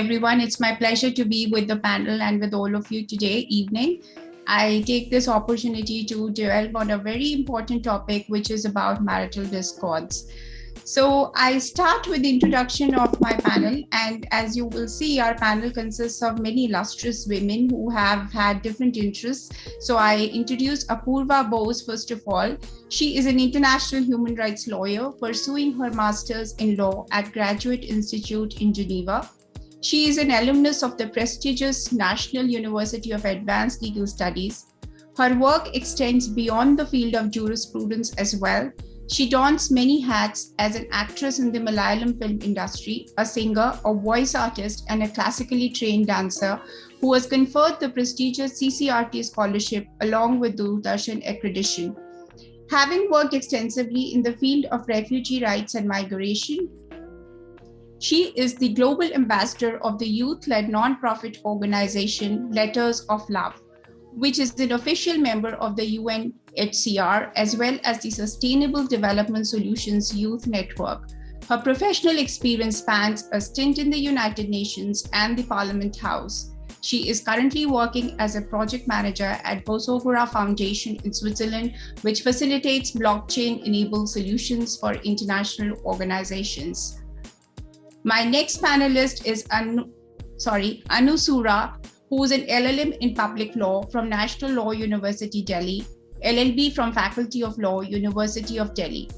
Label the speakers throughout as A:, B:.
A: everyone. It's my pleasure to be with the panel and with all of you today evening. I take this opportunity to delve on a very important topic, which is about marital discords. So I start with the introduction of my panel, and as you will see, our panel consists of many illustrious women who have had different interests. So I introduce Apurva Bose first of all. She is an international human rights lawyer pursuing her master's in law at Graduate Institute in Geneva. She is an alumnus of the prestigious National University of Advanced Legal Studies. Her work extends beyond the field of jurisprudence as well. She dons many hats as an actress in the Malayalam film industry, a singer, a voice artist, and a classically trained dancer who was conferred the prestigious CCRT scholarship along with Doordarshan accreditation. Having worked extensively in the field of refugee rights and migration, she is the global ambassador of the youth-led nonprofit organization Letters of Love, which is an official member of the UNHCR, as well as the Sustainable Development Solutions Youth Network. Her professional experience spans a stint in the United Nations and the Parliament House. She is currently working as a project manager at Bosogora Foundation in Switzerland, which facilitates blockchain-enabled solutions for international organizations. My next panelist is Anu Sura, who is an LLM in public law from National Law University, Delhi, LLB from Faculty of Law, University of Delhi.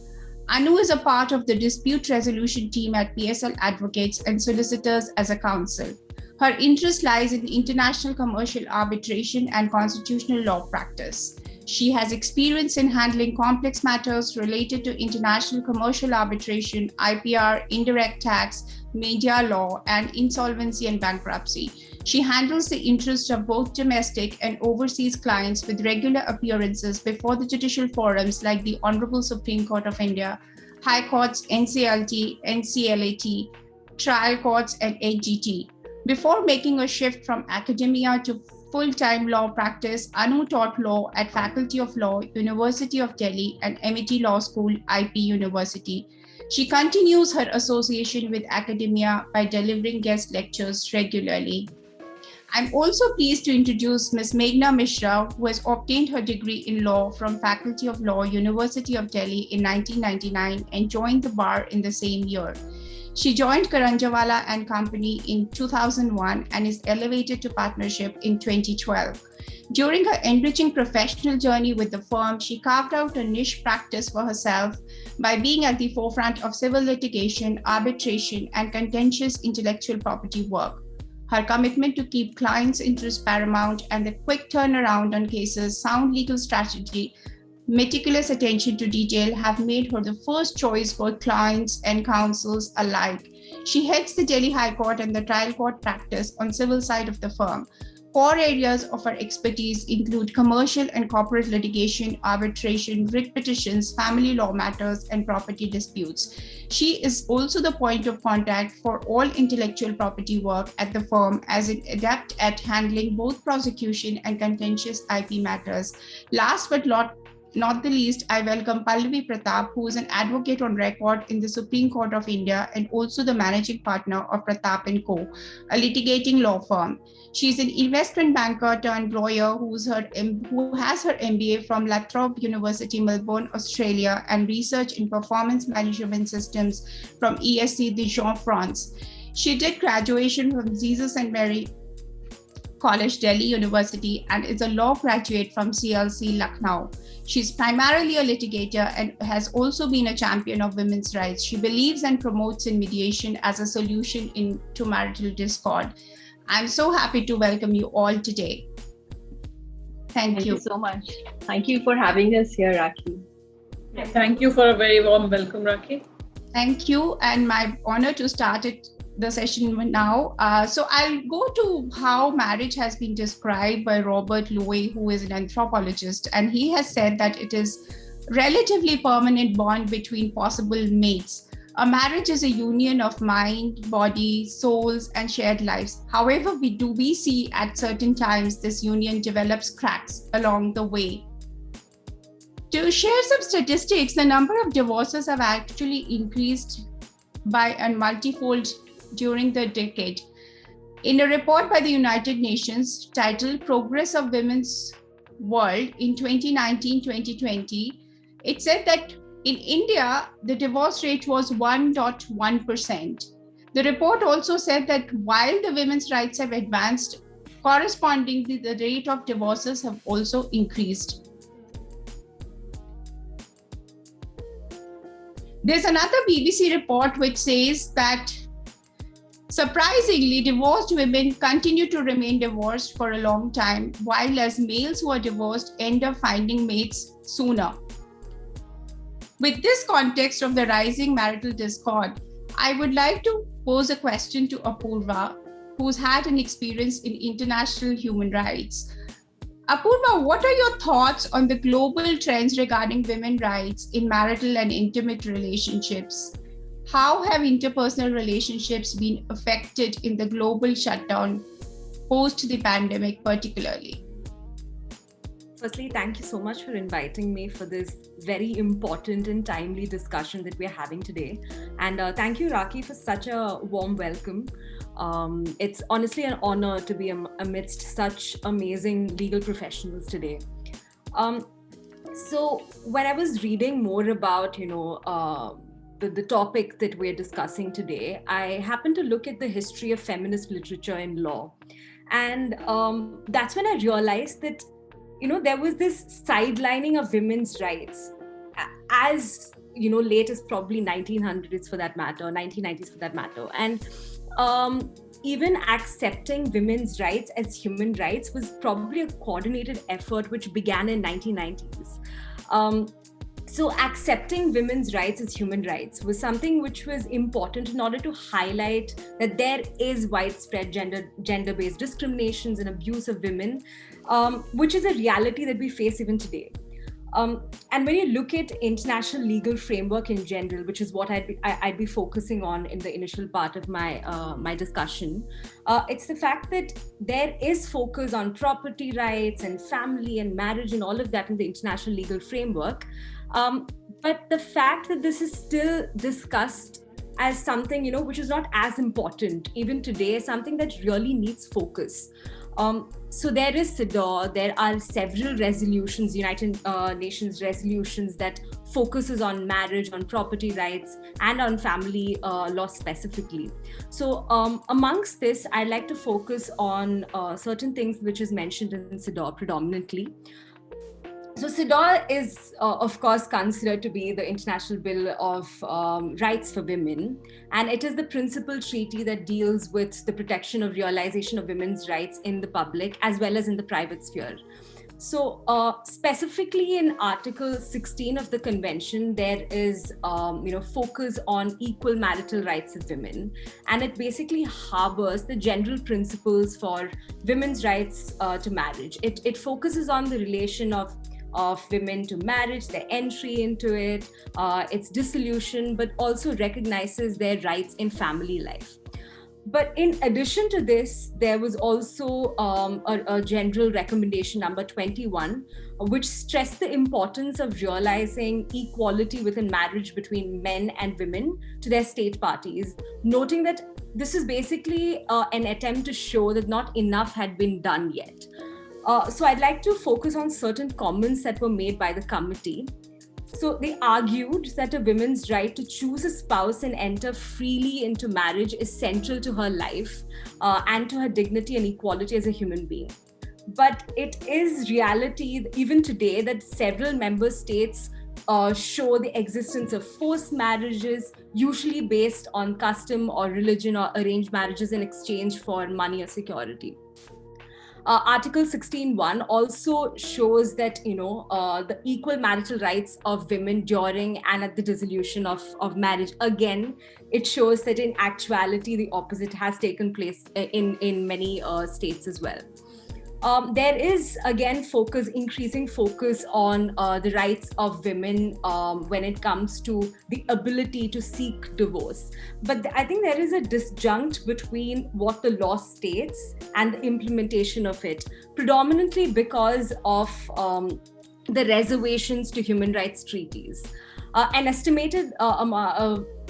A: Anu is a part of the dispute resolution team at PSL Advocates and Solicitors as a counsel. Her interest lies in international commercial arbitration and constitutional law practice. She has experience in handling complex matters related to international commercial arbitration, IPR, indirect tax, media law, and insolvency and bankruptcy. She handles the interests of both domestic and overseas clients with regular appearances before the judicial forums like the Honorable Supreme Court of India, High Courts, NCLT, NCLAT, trial courts, and HGT. Before making a shift from academia to full-time law practice, Anu taught law at Faculty of Law, University of Delhi, and MIT Law School, IP University. She continues her association with academia by delivering guest lectures regularly. I'm also pleased to introduce Ms. Meghna Mishra, who has obtained her degree in law from Faculty of Law, University of Delhi in 1999 and joined the bar in the same year. She joined Karanjawala and Company in 2001 and is elevated to partnership in 2012. During her enriching professional journey with the firm, she carved out a niche practice for herself by being at the forefront of civil litigation, arbitration, and contentious intellectual property work. Her commitment to keep clients' interests paramount and the quick turnaround on cases, sound legal strategy, meticulous attention to detail have made her the first choice for clients and counsels alike. She heads the Delhi High Court and the trial court practice on civil side of the firm. Core areas of her expertise include commercial and corporate litigation, arbitration, writ petitions, family law matters, and property disputes. She is also the point of contact for all intellectual property work at the firm as an adept at handling both prosecution and contentious IP matters. Last but not the least, I welcome Pallavi Pratap, who is an advocate on record in the Supreme Court of India and also the managing partner of Pratap & Co., a litigating law firm. She's an investment banker turned lawyer who has her MBA from La Trobe University, Melbourne, Australia, and research in performance management systems from ESC Dijon, France. She did graduation from Jesus and Mary College, Delhi University, and is a law graduate from CLC, Lucknow. She's primarily a litigator and has also been a champion of women's rights. She believes and promotes in mediation as a solution to marital discord. I'm so happy to welcome you all today. Thank you
B: so much. Thank you for having us here, Rakhi.
C: Thank you for a very warm welcome, Rakhi.
A: Thank you, and my honor to start the session now. So I'll go to how marriage has been described by Robert Lowe, who is an anthropologist, and he has said that it is relatively permanent bond between possible mates. A marriage is a union of mind, body, souls, and shared lives. However, we see at certain times this union develops cracks along the way. To share some statistics, the number of divorces have actually increased by a multifold during the decade. In a report by the United Nations titled Progress of Women's World in 2019-2020, it said that in India, the divorce rate was 1.1%. The report also said that while the women's rights have advanced, correspondingly, the rate of divorces have also increased. There's another BBC report which says that surprisingly, divorced women continue to remain divorced for a long time, while as males who are divorced end up finding mates sooner. With this context of the rising marital discord, I would like to pose a question to Apurva, who's had an experience in international human rights. Apurva, what are your thoughts on the global trends regarding women's rights in marital and intimate relationships? How have interpersonal relationships been affected in the global shutdown post the pandemic particularly?
D: Firstly, thank you so much for inviting me for this very important and timely discussion that we're having today. And thank you, Rakhi, for such a warm welcome. It's honestly an honor to be amidst such amazing legal professionals today. So when I was reading more about, the topic that we're discussing today, I happened to look at the history of feminist literature in law. And that's when I realized that there was this sidelining of women's rights as, late as probably 1900s for that matter, 1990s for that matter. And even accepting women's rights as human rights was probably a coordinated effort which began in 1990s. So accepting women's rights as human rights was something which was important in order to highlight that there is widespread gender-based discriminations and abuse of women, which is a reality that we face even today. And when you look at international legal framework in general, which is what I'd be focusing on in the initial part of my discussion, it's the fact that there is focus on property rights and family and marriage and all of that in the international legal framework. But the fact that this is still discussed as something, which is not as important even today, is something that really needs focus. So there is CEDAW, there are several resolutions, United Nations resolutions that focuses on marriage, on property rights, and on family law specifically. So amongst this, I'd like to focus on certain things which is mentioned in CEDAW predominantly. So CEDAW is, of course, considered to be the International Bill of Rights for Women, and it is the principal treaty that deals with the protection of realization of women's rights in the public as well as in the private sphere. So specifically in Article 16 of the Convention, there is focus on equal marital rights of women, and it basically harbors the general principles for women's rights to marriage. It focuses on the relation of women to marriage, their entry into it, its dissolution, but also recognizes their rights in family life. But in addition to this, there was also a general recommendation number 21, which stressed the importance of realizing equality within marriage between men and women to their state parties, noting that this is basically an attempt to show that not enough had been done yet. So I'd like to focus on certain comments that were made by the committee. So they argued that a woman's right to choose a spouse and enter freely into marriage is central to her life and to her dignity and equality as a human being. But it is reality even today that several member states show the existence of forced marriages, usually based on custom or religion, or arranged marriages in exchange for money or security. Article 16.1 also shows that, the equal marital rights of women during and at the dissolution of marriage. Again, it shows that in actuality, the opposite has taken place in many states as well. There is, again, increasing focus on the rights of women when it comes to the ability to seek divorce. But I think there is a disjunct between what the law states and the implementation of it, predominantly because of the reservations to human rights treaties. An estimated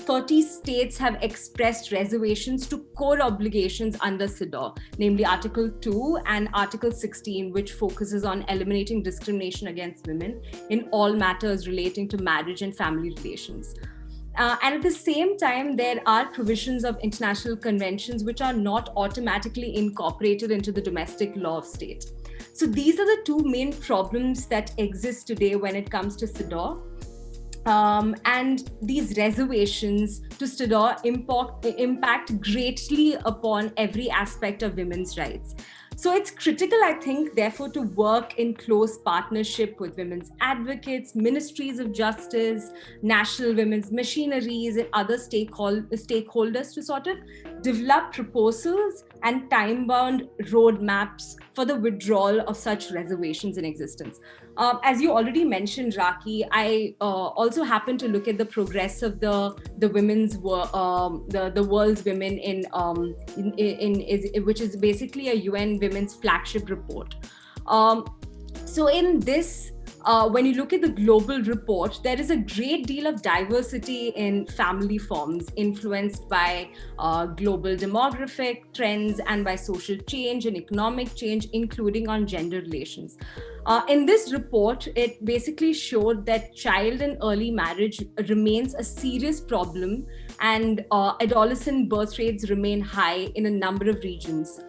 D: 30 states have expressed reservations to core obligations under CEDAW, namely Article 2 and Article 16, which focuses on eliminating discrimination against women in all matters relating to marriage and family relations. And at the same time, there are provisions of international conventions which are not automatically incorporated into the domestic law of state. So these are the two main problems that exist today when it comes to CEDAW. And these reservations to CEDAW impact greatly upon every aspect of women's rights. So it's critical, I think, therefore, to work in close partnership with women's advocates, ministries of justice, national women's machineries, and other stakeholders to sort of develop proposals and time-bound roadmaps for the withdrawal of such reservations in existence. As you already mentioned, Raki, I also happen to look at the progress of the world's women which is basically a UN Women's Flagship Report. So in this, when you look at the global report, there is a great deal of diversity in family forms influenced by global demographic trends and by social change and economic change, including on gender relations. In this report, it basically showed that child and early marriage remains a serious problem, and adolescent birth rates remain high in a number of regions.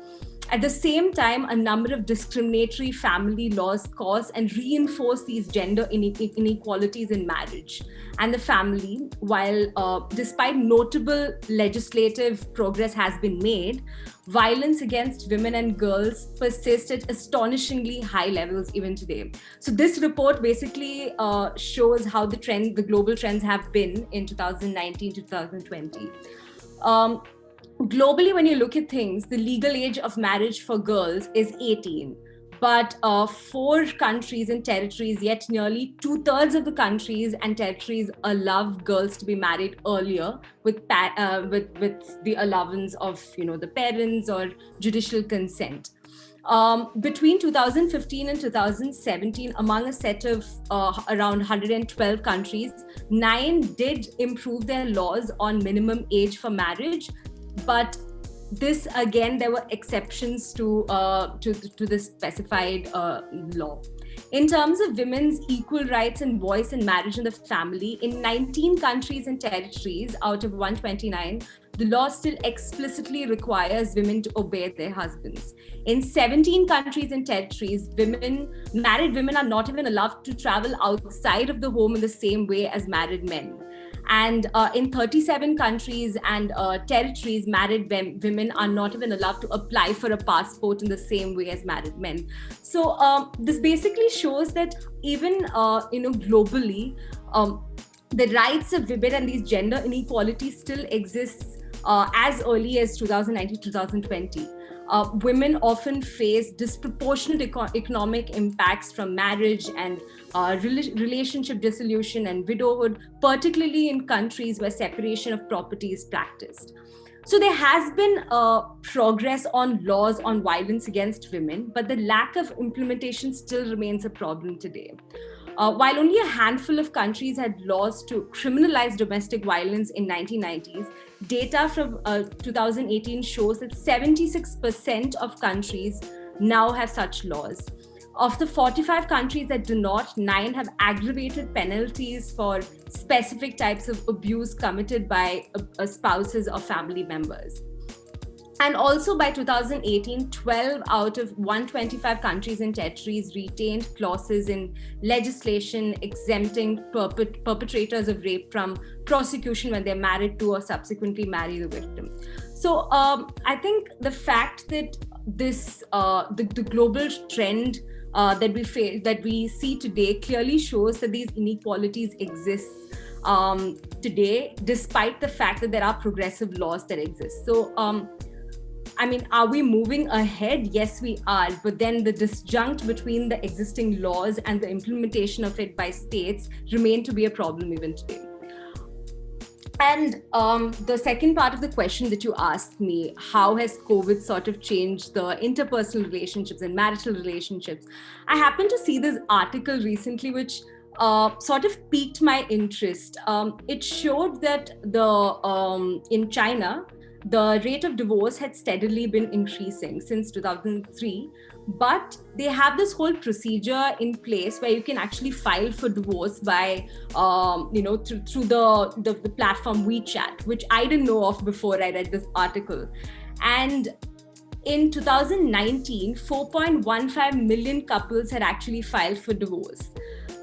D: At the same time, a number of discriminatory family laws cause and reinforce these gender inequalities in marriage and the family. While despite notable legislative progress has been made, violence against women and girls persists at astonishingly high levels even today. So this report basically shows how the global trends have been in 2019 to 2020. Globally, when you look at things, the legal age of marriage for girls is 18. But 4 countries and territories, yet nearly 2/3 of the countries and territories allow girls to be married earlier with the allowance of the parents or judicial consent. Between 2015 and 2017, among a set of around 112 countries, 9 did improve their laws on minimum age for marriage. But this, again, there were exceptions to this specified law. In terms of women's equal rights and voice in marriage and the family, in 19 countries and territories out of 129, the law still explicitly requires women to obey their husbands. In 17 countries and territories, married women are not even allowed to travel outside of the home in the same way as married men. And in 37 countries and territories, married women are not even allowed to apply for a passport in the same way as married men. So this basically shows that even globally, the rights of women and these gender inequalities still exists as early as 2019, 2020. Women often face disproportionate economic impacts from marriage and relationship dissolution and widowhood, particularly in countries where separation of property is practiced. So there has been progress on laws on violence against women, but the lack of implementation still remains a problem today. While only a handful of countries had laws to criminalize domestic violence in 1990s, data from 2018 shows that 76% of countries now have such laws. Of the 45 countries that do not, 9 have aggravated penalties for specific types of abuse committed by spouses or family members. And also by 2018, 12 out of 125 countries and territories retained clauses in legislation exempting perpetrators of rape from prosecution when they're married to or subsequently marry the victim. So I think the fact that this the global trend that we see today clearly shows that these inequalities exist today, despite the fact that there are progressive laws that exist. So are we moving ahead? Yes, we are. But then the disjunct between the existing laws and the implementation of it by states remain to be a problem even today. And the second part of the question that you asked me, how has COVID sort of changed the interpersonal relationships and marital relationships? I happened to see this article recently, which sort of piqued my interest. It showed that in China, the rate of divorce had steadily been increasing since 2003, but they have this whole procedure in place where you can actually file for divorce by through the platform WeChat, which I didn't know of before I read this article. And in 2019, 4.15 million couples had actually filed for divorce.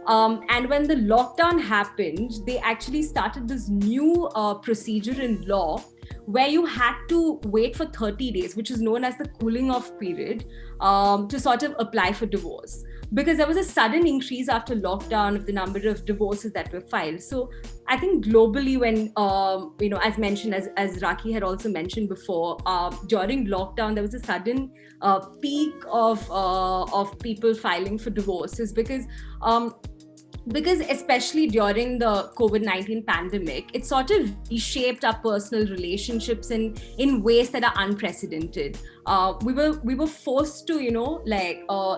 D: And when the lockdown happened, they actually started this new procedure in law where you had to wait for 30 days, which is known as the cooling off period, to sort of apply for divorce. Because there was a sudden increase after lockdown of the number of divorces that were filed. So I think globally, when, as mentioned, as Rakhi had also mentioned before, during lockdown, there was a sudden peak of people filing for divorces because especially during the COVID-19 pandemic, it sort of reshaped our personal relationships in ways that are unprecedented. We were forced to,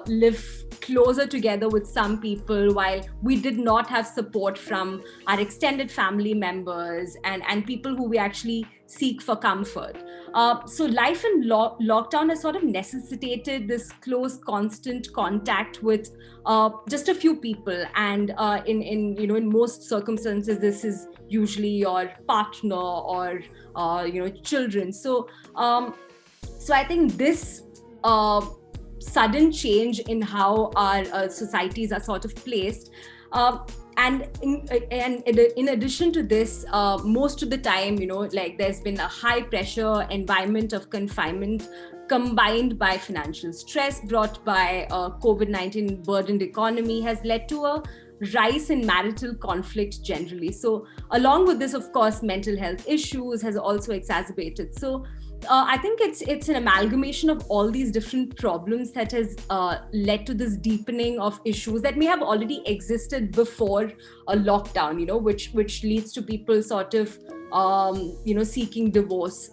D: live closer together with some people while we did not have support from our extended family members and people who we actually seek for comfort. So life in lockdown has sort of necessitated this close, constant contact with just a few people, and in most circumstances, this is usually your partner or children. So I think this sudden change in how our societies are sort of placed. And in addition to this, most of the time, there's been a high pressure environment of confinement combined by financial stress brought by COVID-19 burdened economy has led to a rise in marital conflict generally. So along with this, of course, mental health issues has also exacerbated. So I think it's an amalgamation of all these different problems that has led to this deepening of issues that may have already existed before a lockdown, which leads to people sort of, seeking divorce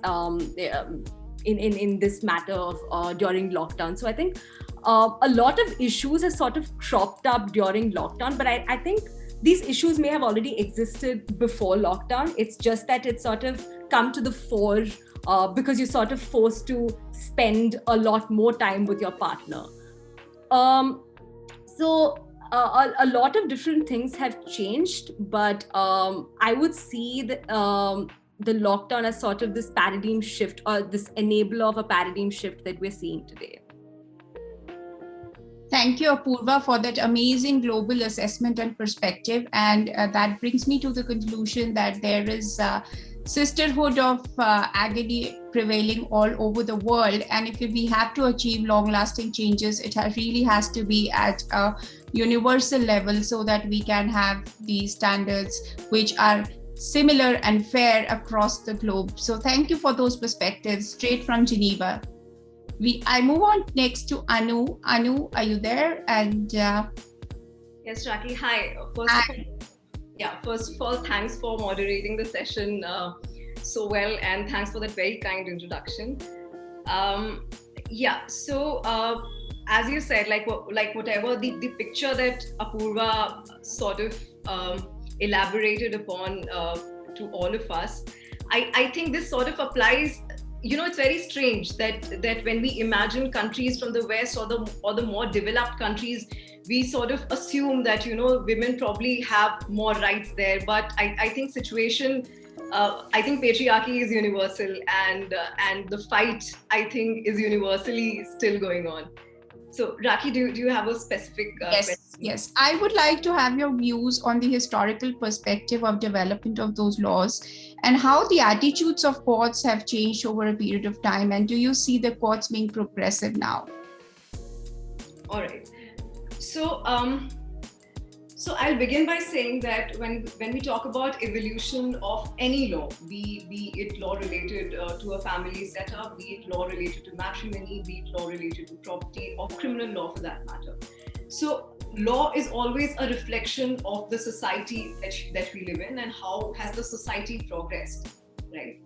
D: in this matter of during lockdown. So I think a lot of issues have sort of cropped up during lockdown, but I think these issues may have already existed before lockdown. It's just that it's sort of come to the fore because you're sort of forced to spend a lot more time with your partner. So a lot of different things have changed, but I would see the lockdown as sort of this paradigm shift or this enabler of a paradigm shift that we're seeing today.
A: Thank you, Apurva, for that amazing global assessment and perspective. And that brings me to the conclusion that there is sisterhood of agony prevailing all over the world. And if we have to achieve long-lasting changes, it really has to be at a universal level so that we can have these standards which are similar and fair across the globe. So thank you for those perspectives straight from Geneva. I move on next to Anu. Anu, are you there? And
B: yes, Rakhi. Hi. First of all, thanks for moderating the session so well, and thanks for that very kind introduction. So as you said, like whatever the picture that Apurva sort of elaborated upon to all of us, I think this sort of applies. It's very strange that when we imagine countries from the West or the more developed countries, we sort of assume that, women probably have more rights there. But I think I think patriarchy is universal, and the fight, I think, is universally still going on. So, Rakhi, do you have a specific question?
A: Yes. I would like to have your views on the historical perspective of development of those laws and how the attitudes of courts have changed over a period of time. And do you see the courts being progressive now?
B: All right. So I'll begin by saying that when we talk about evolution of any law, be it law related to a family setup, be it law related to matrimony, be it law related to property or criminal law for that matter. So law is always a reflection of the society that we live in and how has the society progressed, right?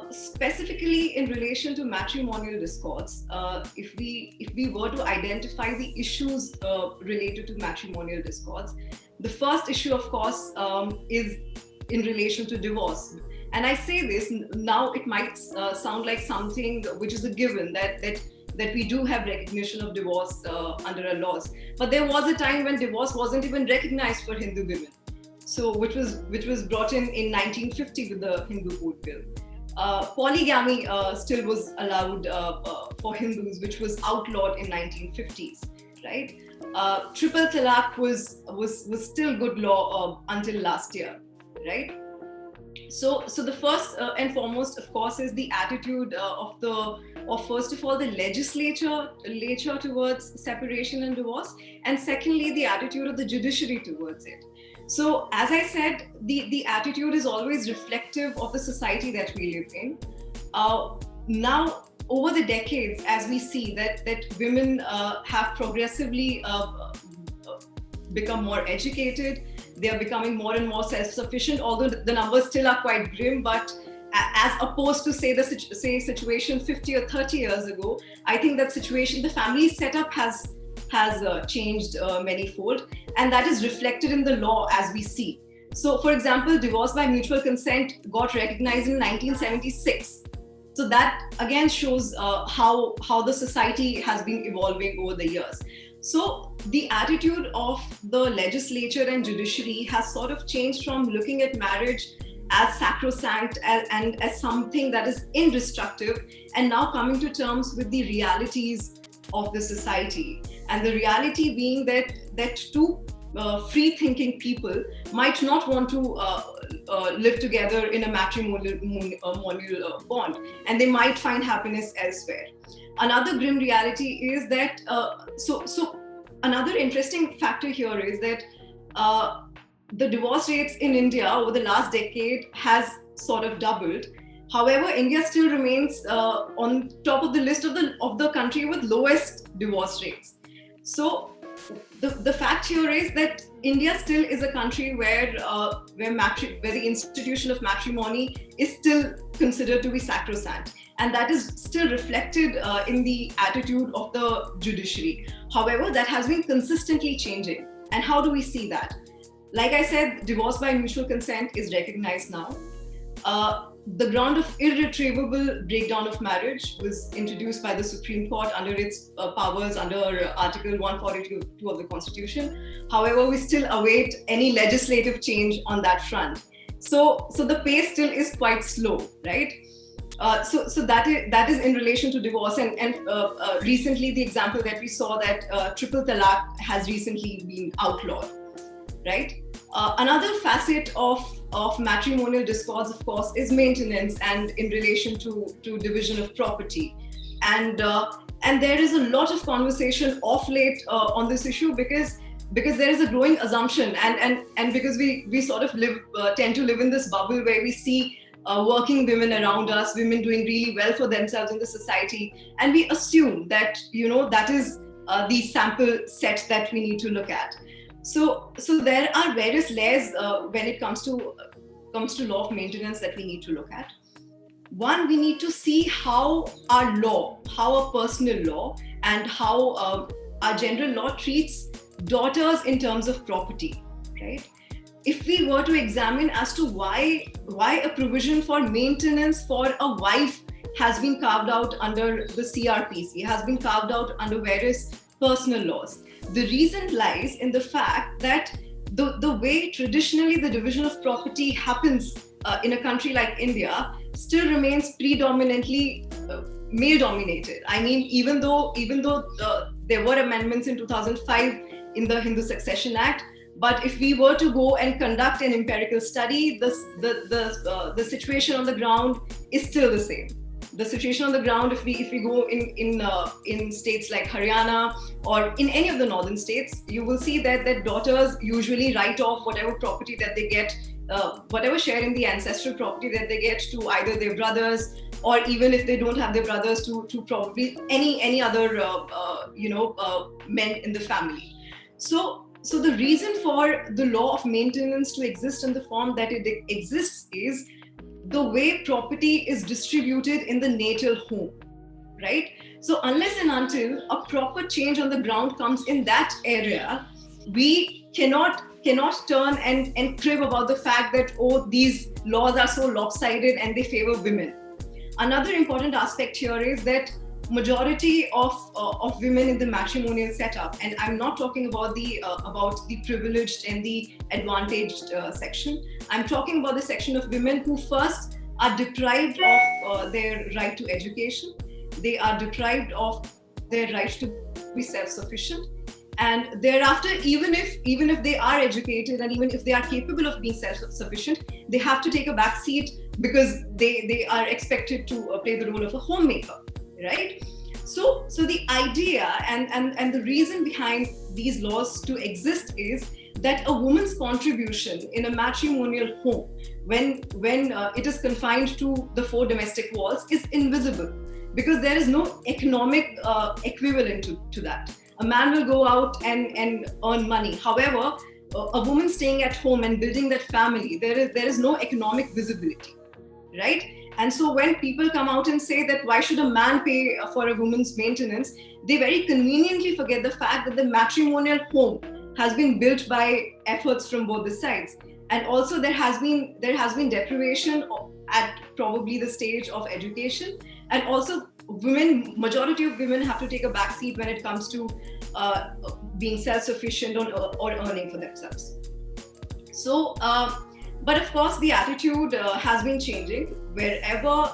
B: Specifically in relation to matrimonial discords, if we were to identify the issues related to matrimonial discords, The first issue, of course, is in relation to divorce. And I say this now, it might sound like something which is a given, that we do have recognition of divorce under our laws. But there was a time when divorce wasn't even recognized for Hindu women. So which was brought in 1950 with the Hindu Code Bill. Polygamy still was allowed for Hindus, which was outlawed in 1950s, right? Triple talaq was still good law until last year, right? So the first and foremost, of course, is the attitude of first of all the legislature towards separation and divorce, and secondly the attitude of the judiciary towards it. So as I said, the attitude is always reflective of the society that we live in. Now, over the decades, as we see that women have progressively become more educated, they are becoming more and more self-sufficient, although the numbers still are quite grim, but as opposed to say situation 50 or 30 years ago, I think that situation, the family setup has changed manyfold, and that is reflected in the law as we see. So for example, divorce by mutual consent got recognized in 1976. So that again shows how the society has been evolving over the years. So the attitude of the legislature and judiciary has sort of changed from looking at marriage as sacrosanct and as something that is indestructible, and now coming to terms with the realities of the society. And the reality being that two free-thinking people might not want to live together in a matrimonial bond, and they might find happiness elsewhere. Another grim reality is that, so another interesting factor here is that the divorce rates in India over the last decade has sort of doubled. However, India still remains on top of the list of the country with lowest divorce rates. So the fact here is that India still is a country where the institution of matrimony is still considered to be sacrosanct, and that is still reflected in the attitude of the judiciary. However, that has been consistently changing. And how do we see that? Like I said, divorce by mutual consent is recognized now. The ground of irretrievable breakdown of marriage was introduced by the Supreme Court under its powers under Article 142 of the Constitution. However, we still await any legislative change on that front. So the pace still is quite slow, right? So that is in relation to divorce, and recently the example that we saw that triple talaq has recently been outlawed, right? Another facet of matrimonial discords, of course, is maintenance and in relation to division of property, and there is a lot of conversation of late on this issue because there is a growing assumption, and because we sort of tend to live in this bubble where we see working women around us, women doing really well for themselves in the society, and we assume that that is the sample set that we need to look at. So there are various layers when it comes to law of maintenance that we need to look at. One, we need to see how our personal law and how our general law treats daughters in terms of property, right? If we were to examine as to why a provision for maintenance for a wife has been carved out under the CRPC, has been carved out under various personal laws, the reason lies in the fact that the way traditionally the division of property happens in a country like India still remains predominantly male-dominated. I mean, even though there were amendments in 2005 in the Hindu Succession Act, but if we were to go and conduct an empirical study, the situation on the ground is still the same. The situation on the ground, if we go in states like Haryana or in any of the northern states, you will see that daughters usually write off whatever property that they get, whatever share in the ancestral property that they get to either their brothers, or even if they don't have their brothers, to probably any other men in the family. So the reason for the law of maintenance to exist in the form that it exists is the way property is distributed in the natal home, right? So unless and until a proper change on the ground comes in that area, we cannot cannot turn and crib about the fact that, oh, these laws are so lopsided and they favor women. Another important aspect here is that majority of women in the matrimonial setup, and I'm not talking about the privileged and the advantaged section. I'm talking about the section of women who first are deprived of their right to education. They are deprived of their right to be self-sufficient, and thereafter, even if they are educated and even if they are capable of being self-sufficient, they have to take a back seat because they are expected to play the role of a homemaker, right? So the idea and the reason behind these laws to exist is that a woman's contribution in a matrimonial home, when it is confined to the four domestic walls, is invisible, because there is no economic equivalent to that. A man will go out and earn money. However, a woman staying at home and building that family, there is no economic visibility, right? And so when people come out and say that why should a man pay for a woman's maintenance, they very conveniently forget the fact that the matrimonial home has been built by efforts from both the sides. And also there has been deprivation at probably the stage of education. And also majority of women have to take a back seat when it comes to being self-sufficient or earning for themselves. So, but of course, the attitude has been changing wherever.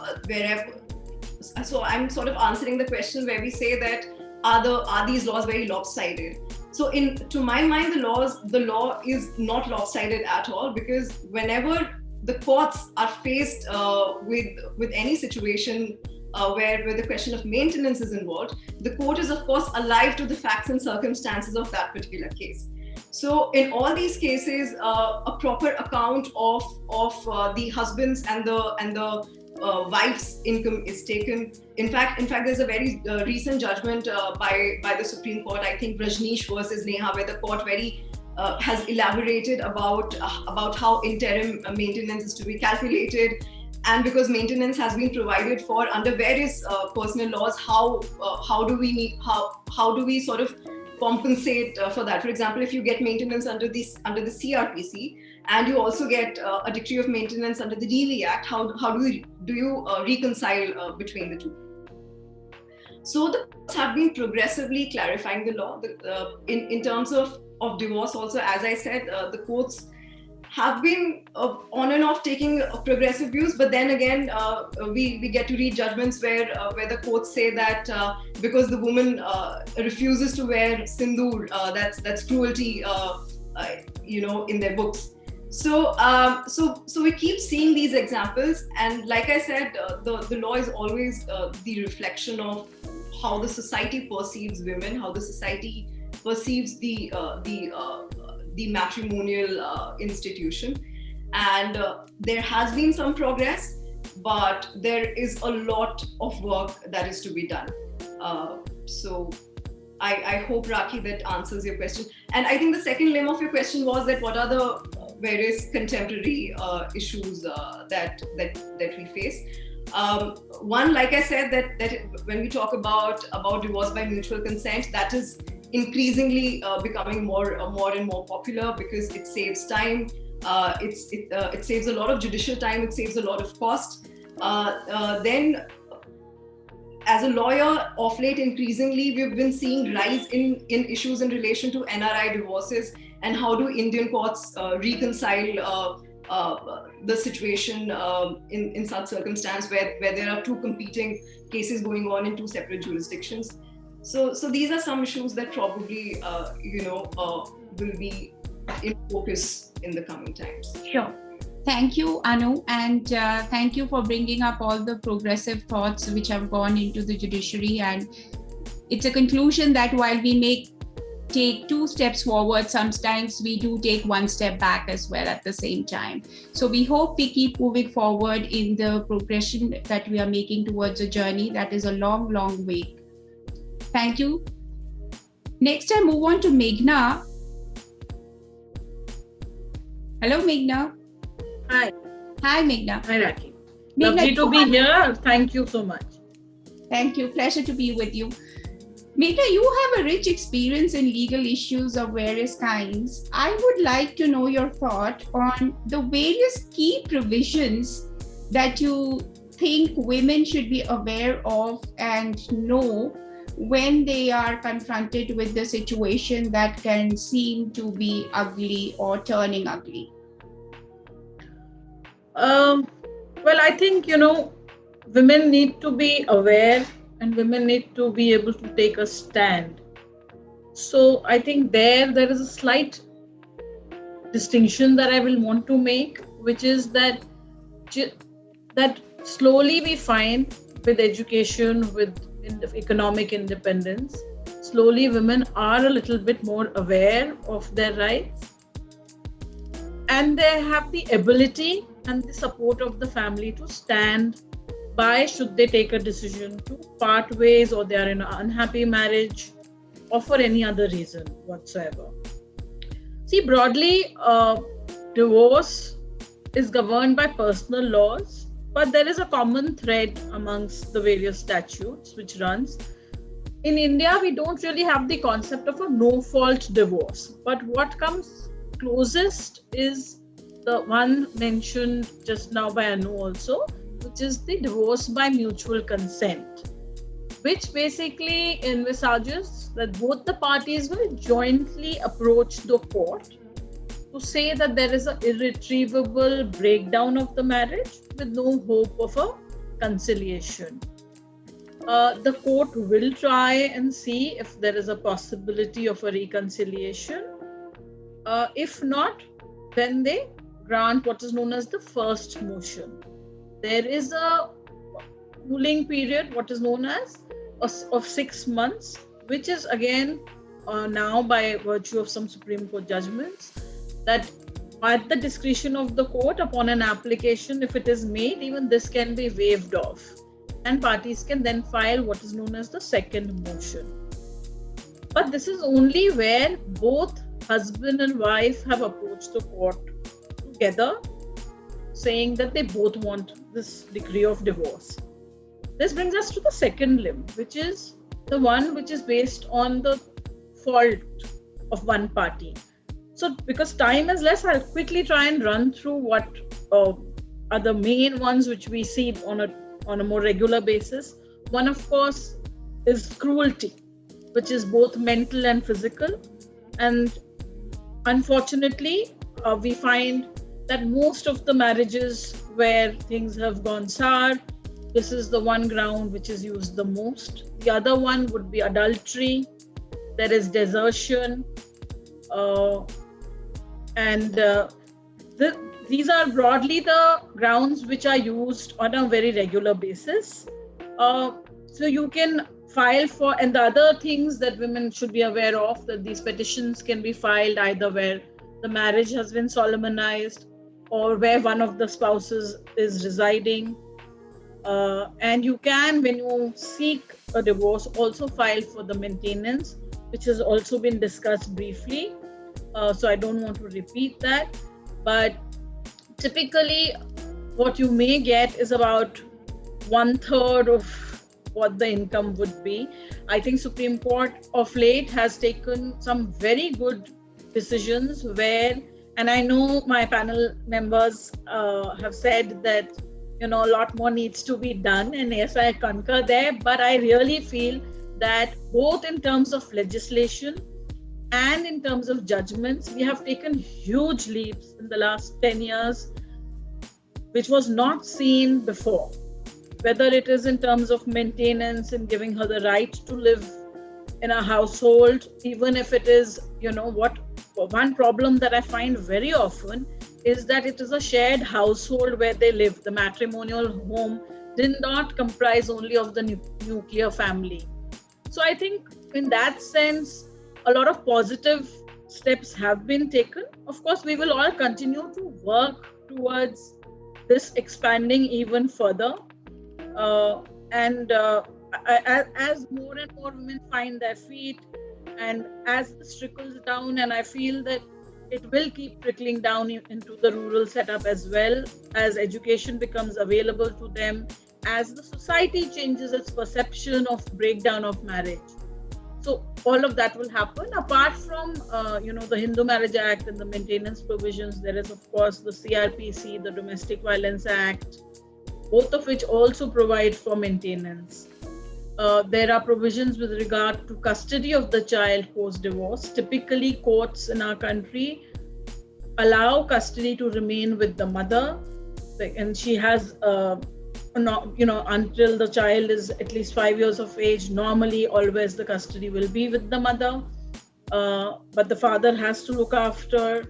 B: So I'm sort of answering the question where we say that are these laws very lopsided? So to my mind, the law is not lopsided at all, because whenever the courts are faced with any situation where the question of maintenance is involved, the court is of course alive to the facts and circumstances of that particular case. So in all these cases, a proper account of the husband's and the wife's income is taken. In fact, there's a very recent judgment by the Supreme Court, I think Rajneesh versus Neha, where the court has elaborated about how interim maintenance is to be calculated. And because maintenance has been provided for under various personal laws, how do we sort of compensate for that? For example, if you get maintenance under the CRPC and you also get a decree of maintenance under the DV Act, how do you reconcile between the two? So the courts have been progressively clarifying the law in terms of divorce. Also, as I said, the courts have been on and off taking progressive views, but then again, we get to read judgments where the courts say that because the woman refuses to wear sindoor, that's cruelty, in their books. So we keep seeing these examples, and like I said, the law is always the reflection of how the society perceives women, how the society perceives the matrimonial institution. And there has been some progress, but there is a lot of work that is to be done. So I hope, Rakhi, that answers your question. And I think the second limb of your question was that what are the various contemporary issues that we face. One, like I said, that when we talk about divorce by mutual consent, that is increasingly becoming more and more popular because it saves time. It saves a lot of judicial time. It saves a lot of cost. Then, as a lawyer, of late, increasingly, we've been seeing rise in issues in relation to NRI divorces and how do Indian courts reconcile the situation in such circumstance where there are two competing cases going on in two separate jurisdictions. So these are some issues that probably will be in focus in the coming times.
A: Sure. Thank you, Anu, and thank you for bringing up all the progressive thoughts which have gone into the judiciary. And it's a conclusion that while we may take two steps forward, sometimes we do take one step back as well at the same time. So we hope we keep moving forward in the progression that we are making towards a journey that is a long, long way. Thank you. Next, I move on to Meghna. Hello, Meghna.
C: Hi.
A: Hi, Meghna.
C: Hi, Rakhi.
A: Meghna,
C: Lovely to be here. Thank you so much.
A: Thank you. Pleasure to be with you. Megha, you have a rich experience in legal issues of various kinds. I would like to know your thought on the various key provisions that you think women should be aware of and know when they are confronted with the situation that can seem to be ugly or turning ugly.
C: Well, I think, women need to be aware and women need to be able to take a stand. So I think there is a slight distinction that I will want to make, which is that slowly we find with education, with economic independence, slowly women are a little bit more aware of their rights, and they have the ability and the support of the family to stand by should they take a decision to part ways, or they are in an unhappy marriage, or for any other reason whatsoever. See, broadly, divorce is governed by personal laws, but there is a common thread amongst the various statutes which runs. In India, we don't really have the concept of a no-fault divorce, but what comes closest is the one mentioned just now by Anu also, which is the divorce by mutual consent, which basically envisages that both the parties will jointly approach the court to say that there is an irretrievable breakdown of the marriage with no hope of a conciliation. The court will try and see if there is a possibility of a reconciliation. If not, then they grant what is known as the first motion. There is a cooling period, what is known as of 6 months, which is again now by virtue of some Supreme Court judgments, that at the discretion of the court, upon an application, if it is made, even this can be waived off, and parties can then file what is known as the second motion. But this is only where both husband and wife have approached the court together, saying that they both want this decree of divorce. This brings us to the second limb, which is the one which is based on the fault of one party. So because time is less, I'll quickly try and run through what are the main ones which we see on a more regular basis. One, of course, is cruelty, which is both mental and physical. And unfortunately, we find that most of the marriages where things have gone sour, this is the one ground which is used the most. The other one would be adultery. There is desertion. These are broadly the grounds which are used on a very regular basis. So you can file for, and the other things that women should be aware of, that these petitions can be filed either where the marriage has been solemnized or where one of the spouses is residing. And you can, when you seek a divorce, also file for the maintenance, which has also been discussed briefly. So I don't want to repeat that. But typically, what you may get is about 1/3 of what the income would be. I think Supreme Court of late has taken some very good decisions where, and I know my panel members have said that, a lot more needs to be done. And yes, I concur there, but I really feel that both in terms of legislation and in terms of judgments, we have taken huge leaps in the last 10 years, which was not seen before. Whether it is in terms of maintenance and giving her the right to live in a household, even if it is, one problem that I find very often is that it is a shared household where they live. The matrimonial home did not comprise only of the nuclear family. So I think in that sense, a lot of positive steps have been taken. Of course, we will all continue to work towards this expanding even further. As more and more women find their feet, and as this trickles down, and I feel that it will keep trickling down into the rural setup as well, as education becomes available to them, as the society changes its perception of breakdown of marriage. So all of that will happen. Apart from, the Hindu Marriage Act and the maintenance provisions, there is, of course, the CRPC, the Domestic Violence Act, both of which also provide for maintenance. There are provisions with regard to custody of the child post-divorce. Typically, courts in our country allow custody to remain with the mother, and she has, until the child is at least 5 years of age. Normally, always the custody will be with the mother, but the father has to look after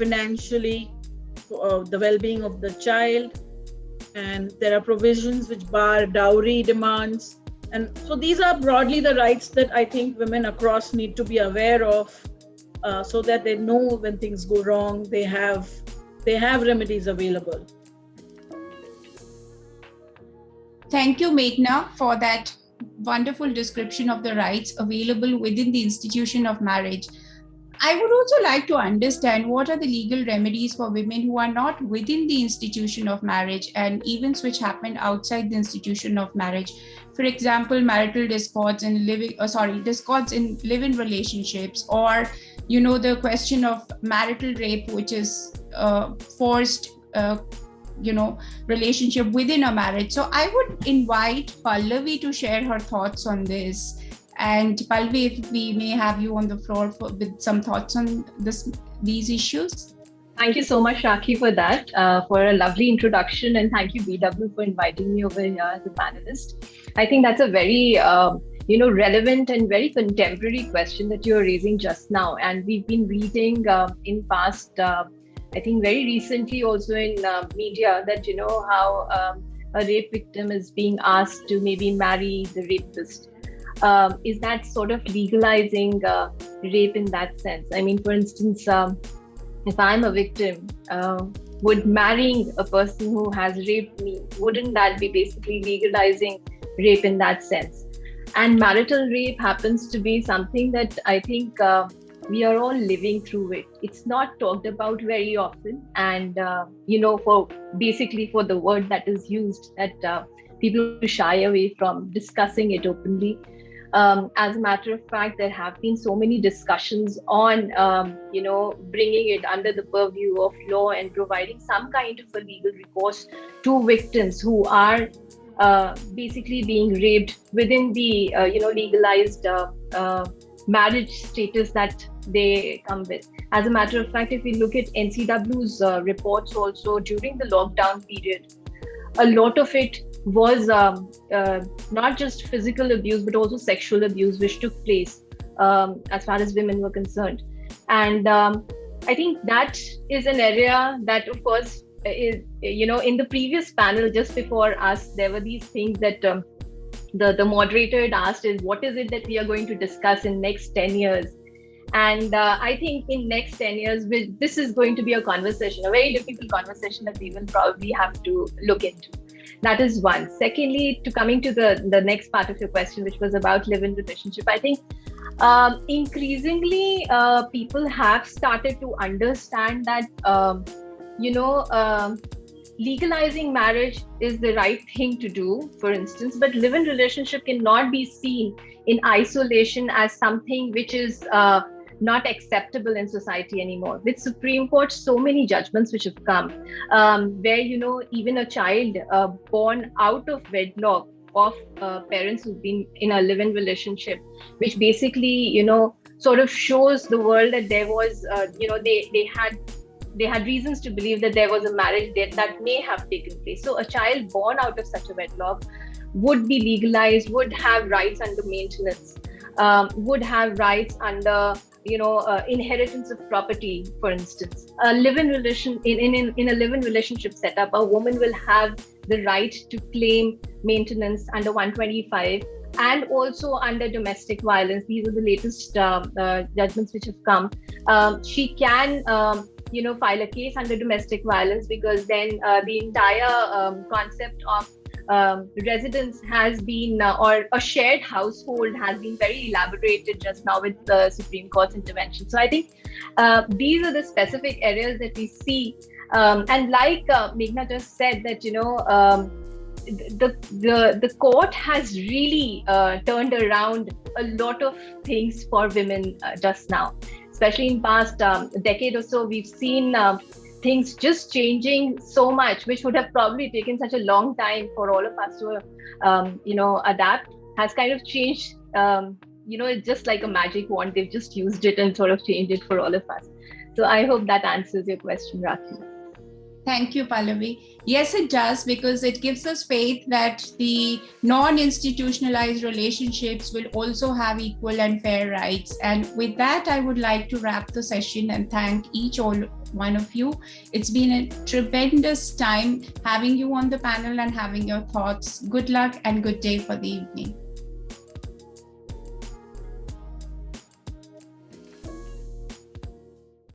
C: financially the well-being of the child. And there are provisions which bar dowry demands. And so these are broadly the rights that I think women across need to be aware of, so that they know when things go wrong, they have remedies available.
A: Thank you, Meghna, for that wonderful description of the rights available within the institution of marriage. I would also like to understand what are the legal remedies for women who are not within the institution of marriage, and events which happen outside the institution of marriage. For example, marital discords in discords in live-in relationships, or the question of marital rape, which is forced relationship within a marriage. So I would invite Pallavi to share her thoughts on this. And Pallavi, if we may have you on the floor with some thoughts on these issues.
E: Thank you so much, Rakhi, for that, for a lovely introduction. And thank you, BW, for inviting me over here as a panelist. I think that's a very relevant and very contemporary question that you're raising just now. And we've been reading in past, I think very recently also in media that, how a rape victim is being asked to maybe marry the rapist. Is that sort of legalizing rape in that sense? I mean, for instance, if I'm a victim, would marrying a person who has raped me, wouldn't that be basically legalizing rape in that sense? And marital rape happens to be something that I think we are all living through it. It's not talked about very often. And, for the word that is used, that people shy away from discussing it openly. As a matter of fact, there have been so many discussions on, bringing it under the purview of law and providing some kind of a legal recourse to victims who are basically being raped within the, legalized marriage status that they come with. As a matter of fact, if we look at NCW's reports also during the lockdown period, a lot of it was not just physical abuse, but also sexual abuse, which took place as far as women were concerned. And I think that is an area that, of course, is, in the previous panel, just before us, there were these things that the moderator had asked is, what is it that we are going to discuss in next 10 years? And I think in next 10 years, this is going to be a conversation, a very difficult conversation that we will probably have to look into. That is one. Secondly, coming to the next part of your question, which was about live-in relationship, I think increasingly people have started to understand that, legalizing marriage is the right thing to do, for instance, but live-in relationship cannot be seen in isolation as something which is not acceptable in society anymore. With Supreme Court, so many judgments which have come, where, even a child born out of wedlock of parents who've been in a live-in relationship, which basically, sort of shows the world that there was, they had reasons to believe that there was a marriage that may have taken place. So a child born out of such a wedlock would be legalized, would have rights under maintenance, would have rights under inheritance of property, for instance. A live-in relation in a live-in relationship setup, a woman will have the right to claim maintenance under 125 and also under domestic violence. These are the latest judgments which have come. She can file a case under domestic violence, because then the entire concept of residence has been, or a shared household has been very elaborated just now with the Supreme Court's intervention. So I think these are the specific areas that we see. And like Meghna just said, that, the court has really turned around a lot of things for women just now, especially in past decade or so. We've seen things just changing so much, which would have probably taken such a long time for all of us to adapt, has kind of changed. It's just like a magic wand. They've just used it and sort of changed it for all of us. So I hope that answers your question, Rakhi.
A: Thank you, Pallavi. Yes, it does, because it gives us faith that the non-institutionalized relationships will also have equal and fair rights. And with that, I would like to wrap the session and thank all one of you. It's been a tremendous time having you on the panel and having your thoughts. Good luck and good day for the evening.